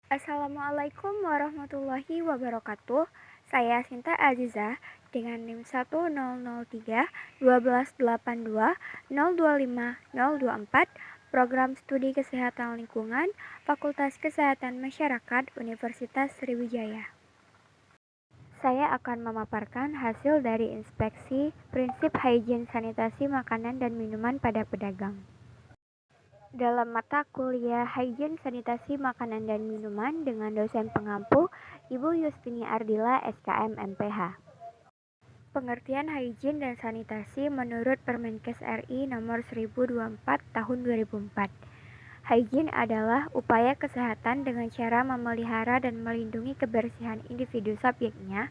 Assalamualaikum warahmatullahi wabarakatuh. Saya Sinta Aziza dengan NIM 10033 1282025 Program Studi Kesehatan Lingkungan Fakultas Kesehatan Masyarakat Universitas Sriwijaya. Saya akan memaparkan hasil dari inspeksi prinsip higien sanitasi makanan dan minuman pada pedagang. Dalam mata kuliah Higien Sanitasi Makanan dan Minuman dengan dosen pengampu Ibu Yustini Ardila SKM MPH. Pengertian higien dan sanitasi menurut Permenkes RI nomor 1024 tahun 2004. Higien adalah upaya kesehatan dengan cara memelihara dan melindungi kebersihan individu subjeknya,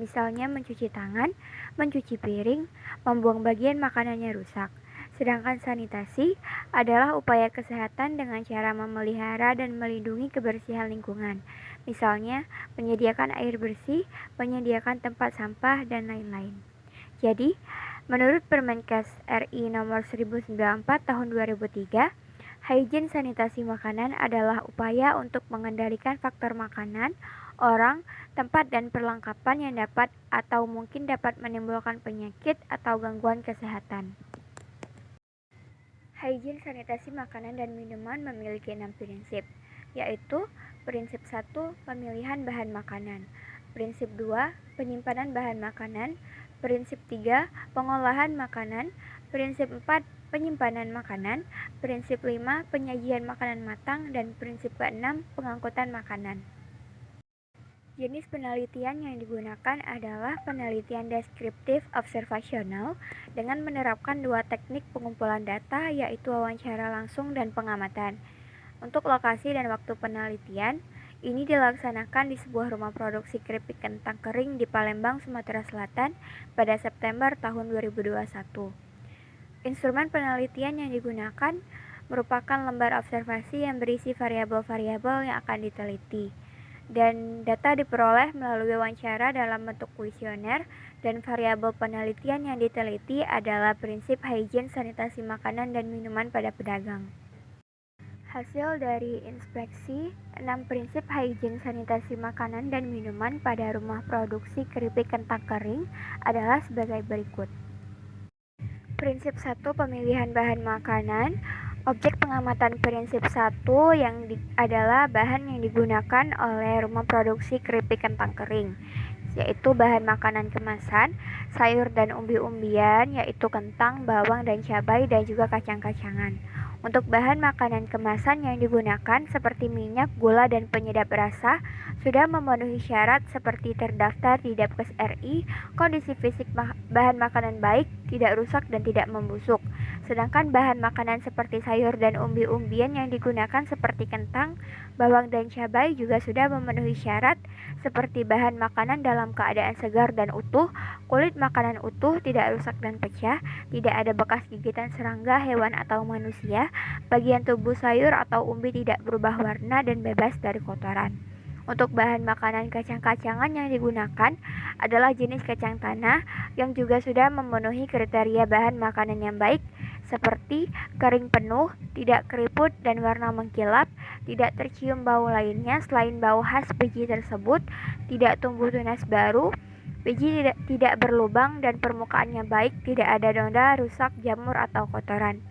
misalnya mencuci tangan, mencuci piring, membuang bagian makanannya rusak. Sedangkan sanitasi adalah upaya kesehatan dengan cara memelihara dan melindungi kebersihan lingkungan, misalnya menyediakan air bersih, menyediakan tempat sampah, dan lain-lain. Jadi, menurut Permenkes RI nomor 1094 tahun 2003, higien sanitasi makanan adalah upaya untuk mengendalikan faktor makanan, orang, tempat, dan perlengkapan yang dapat atau mungkin dapat menimbulkan penyakit atau gangguan kesehatan. Higien sanitasi makanan dan minuman memiliki 6 prinsip, yaitu prinsip 1, pemilihan bahan makanan, prinsip 2, penyimpanan bahan makanan, prinsip 3, pengolahan makanan, prinsip 4, penyimpanan makanan, prinsip 5, penyajian makanan matang, dan prinsip ke-6, pengangkutan makanan. Jenis penelitian yang digunakan adalah penelitian deskriptif observasional dengan menerapkan dua teknik pengumpulan data, yaitu wawancara langsung dan pengamatan. Untuk lokasi dan waktu penelitian, ini dilaksanakan di sebuah rumah produksi keripik kentang kering di Palembang, Sumatera Selatan pada September tahun 2021. Instrumen penelitian yang digunakan merupakan lembar observasi yang berisi variabel-variabel yang akan diteliti. Dan data diperoleh melalui wawancara dalam bentuk kuesioner, dan variabel penelitian yang diteliti adalah prinsip higien sanitasi makanan dan minuman pada pedagang. Hasil dari inspeksi 6 prinsip higien sanitasi makanan dan minuman pada rumah produksi keripik kentang kering adalah sebagai berikut. Prinsip 1, pemilihan bahan makanan. Objek pengamatan prinsip 1 adalah bahan yang digunakan oleh rumah produksi keripik kentang kering, yaitu bahan makanan kemasan, sayur dan umbi-umbian, yaitu kentang, bawang, dan cabai, dan juga kacang-kacangan. Untuk bahan makanan kemasan yang digunakan seperti minyak, gula, dan penyedap rasa sudah memenuhi syarat seperti terdaftar di Dapkes RI, kondisi fisik bahan makanan baik, tidak rusak, dan tidak membusuk. Sedangkan bahan makanan seperti sayur dan umbi-umbian yang digunakan seperti kentang, bawang, dan cabai juga sudah memenuhi syarat seperti bahan makanan dalam keadaan segar dan utuh, kulit makanan utuh, tidak rusak dan pecah, tidak ada bekas gigitan serangga, hewan, atau manusia, bagian tubuh sayur atau umbi tidak berubah warna dan bebas dari kotoran. Untuk bahan makanan kacang-kacangan yang digunakan adalah jenis kacang tanah yang juga sudah memenuhi kriteria bahan makanan yang baik, seperti kering penuh, tidak keriput dan warna mengkilap, tidak tercium bau lainnya selain bau khas biji tersebut, tidak tumbuh tunas baru, biji tidak berlubang dan permukaannya baik, tidak ada noda, rusak, jamur, atau kotoran.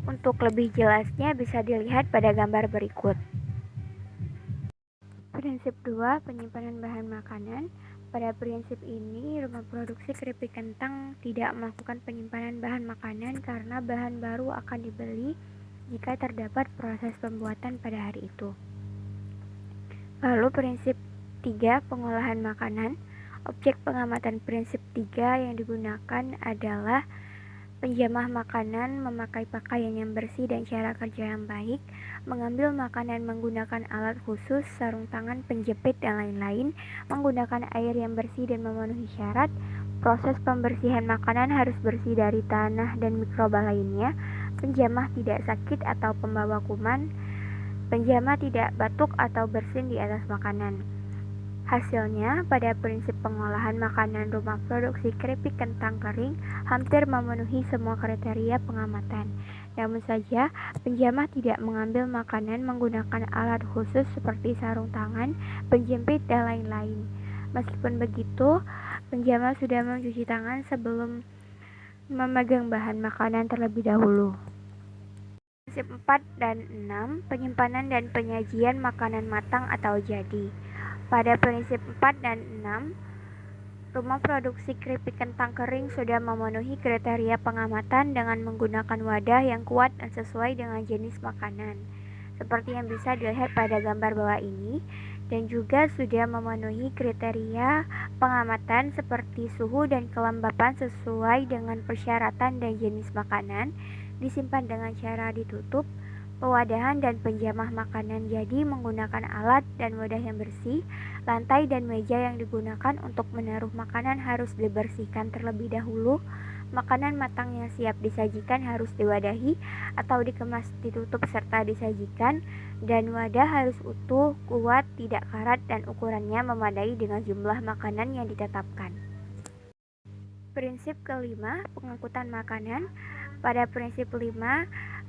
Untuk lebih jelasnya bisa dilihat pada gambar berikut. Prinsip 2, penyimpanan bahan makanan. Pada prinsip ini, rumah produksi keripik kentang tidak melakukan penyimpanan bahan makanan karena bahan baru akan dibeli jika terdapat proses pembuatan pada hari itu. Lalu prinsip 3, pengolahan makanan. Objek pengamatan prinsip 3 yang digunakan adalah penjamah makanan, memakai pakaian yang bersih dan cara kerja yang baik, mengambil makanan menggunakan alat khusus, sarung tangan, penjepit, dan lain-lain, menggunakan air yang bersih dan memenuhi syarat. Proses pembersihan makanan harus bersih dari tanah dan mikroba lainnya. Penjamah tidak sakit atau pembawa kuman. Penjamah tidak batuk atau bersin di atas makanan. Hasilnya, pada prinsip pengolahan makanan rumah produksi keripik kentang kering hampir memenuhi semua kriteria pengamatan. Namun saja, penjamah tidak mengambil makanan menggunakan alat khusus seperti sarung tangan, penjepit, dan lain-lain. Meskipun begitu, penjamah sudah mencuci tangan sebelum memegang bahan makanan terlebih dahulu. Prinsip 4 dan 6, penyimpanan dan penyajian makanan matang atau jadi. Pada prinsip 4 dan 6, rumah produksi keripik kentang kering sudah memenuhi kriteria pengamatan dengan menggunakan wadah yang kuat dan sesuai dengan jenis makanan, seperti yang bisa dilihat pada gambar bawah ini, dan juga sudah memenuhi kriteria pengamatan seperti suhu dan kelembapan sesuai dengan persyaratan dan jenis makanan, disimpan dengan cara ditutup, pewadahan dan penjamah makanan jadi menggunakan alat dan wadah yang bersih. Lantai dan meja yang digunakan untuk menaruh makanan harus dibersihkan terlebih dahulu. Makanan matang yang siap disajikan harus diwadahi atau dikemas ditutup serta disajikan, dan wadah harus utuh, kuat, tidak karat, dan ukurannya memadai dengan jumlah makanan yang ditetapkan. Prinsip kelima, pengangkutan makanan. Pada prinsip 5,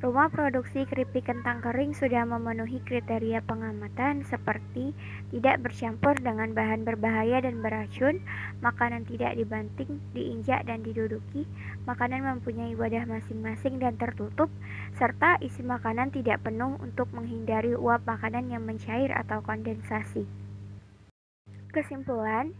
rumah produksi keripik kentang kering sudah memenuhi kriteria pengamatan seperti tidak bercampur dengan bahan berbahaya dan beracun, makanan tidak dibanting, diinjak dan diduduki, makanan mempunyai wadah masing-masing dan tertutup, serta isi makanan tidak penuh untuk menghindari uap makanan yang mencair atau kondensasi. Kesimpulan,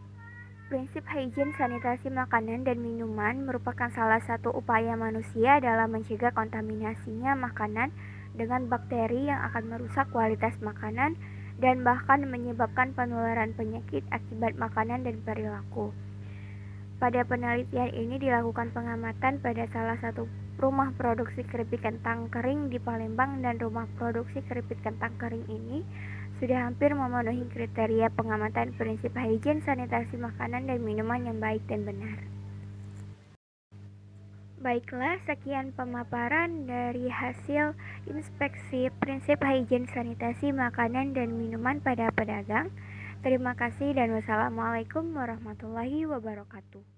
prinsip higien sanitasi makanan dan minuman merupakan salah satu upaya manusia dalam mencegah kontaminasinya makanan dengan bakteri yang akan merusak kualitas makanan dan bahkan menyebabkan penularan penyakit akibat makanan dan perilaku. Pada penelitian ini dilakukan pengamatan pada salah satu rumah produksi keripik kentang kering di Palembang, dan rumah produksi keripik kentang kering ini sudah hampir memenuhi kriteria pengamatan prinsip higien sanitasi makanan dan minuman yang baik dan benar. Baiklah, sekian pemaparan dari hasil inspeksi prinsip higien sanitasi makanan dan minuman pada pedagang. Terima kasih dan wassalamualaikum warahmatullahi wabarakatuh.